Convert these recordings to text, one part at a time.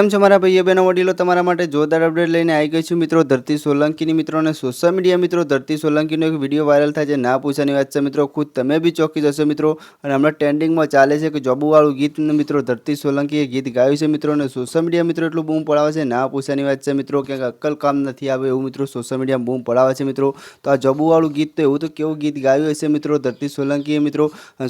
કેમ છો મારા ભાઈઓ બહેનો વડીલો, તમારા માટે જોરદાર અપડેટ લઈને આવી ગઈ છું મિત્રો ધરતી સોલંકીની મિત્રો અને સોશિયલ મીડિયા મિત્રો ધરતી સોલંકીનો એક વિડીયો વાયરલ થાય છે, ના પૂછવાની વાત છે મિત્રો, ખુદ તમે બી ચોંકી જશો મિત્રો। અને હમણાં ટ્રેન્ડિંગમાં ચાલે છે કે જોબુવાળું ગીત મિત્રો ધરતી સોલંકીએ ગીત ગાયું છે મિત્રો અને સોશિયલ મીડિયા મિત્રો એટલું બૂમ પડાવે છે, ના પૂછવાની વાત છે મિત્રો, ક્યાંક અક્કલ કામ નથી આવે એવું મિત્રો સોશિયલ મીડિયામાં બૂમ પડાવે છે મિત્રો। તો આ જોબુવાળું ગીત તો એવું તો કેવું ગીત ગાયું હશે મિત્રો ધરતી સોલંકીએ મિત્રો,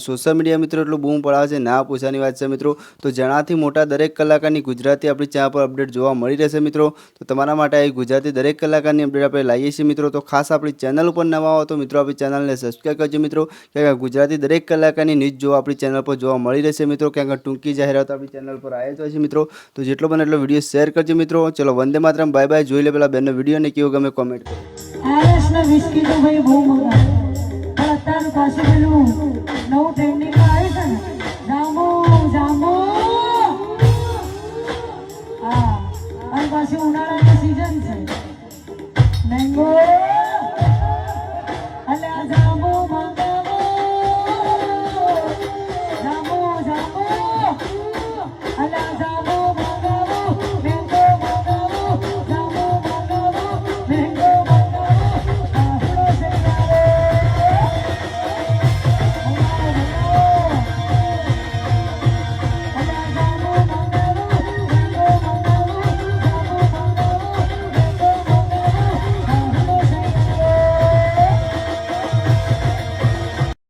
સોશિયલ મીડિયા મિત્રો એટલું બૂમ પડાવે છે, ના પૂછવાની વાત છે મિત્રો। તો જણાથી મોટા દરેક કલાકારની ગુજરાતી આપણી ચેનલ પર અપડેટ જોવા મળી રહેશે મિત્રો। તો તમારા માટે આ ગુજરાતી દરેક કલાકારની અપડેટ આપણે લાવીએ છીએ મિત્રો। તો ખાસ આપણી ચેનલ ઉપર નવા હો તો મિત્રો આપણી ચેનલને સબસ્ક્રાઈબ કરજો મિત્રો, ક્યાંક ગુજરાતી દરેક કલાકારની ન્યૂઝ જોવા આપણી ચેનલ પર જોવા મળી રહેશે મિત્રો। ક્યાંક ટૂંકી જાહેરાત આપણી ચેનલ પર આવી જ હોય છે મિત્રો। તો જેટલો બને એટલો વિડીયો શેર કરજો મિત્રો। ચલો વંદે માતરમ, બાય બાય। જોઈ લે પેલા બેનનો વિડીયો ને કેવું ગમે કોમેન્ટ કરો। આરએસના વિસ્કી તો ભાઈ બહુ મોટા પણ અત્યારે પાછું પેલું નવું ટ્રેન્ડિંગમાં આવ્યું છે ને, જાંબુ જાંબુ, હા, અને પાછી ઉનાળાની સીઝન છે, મેંગો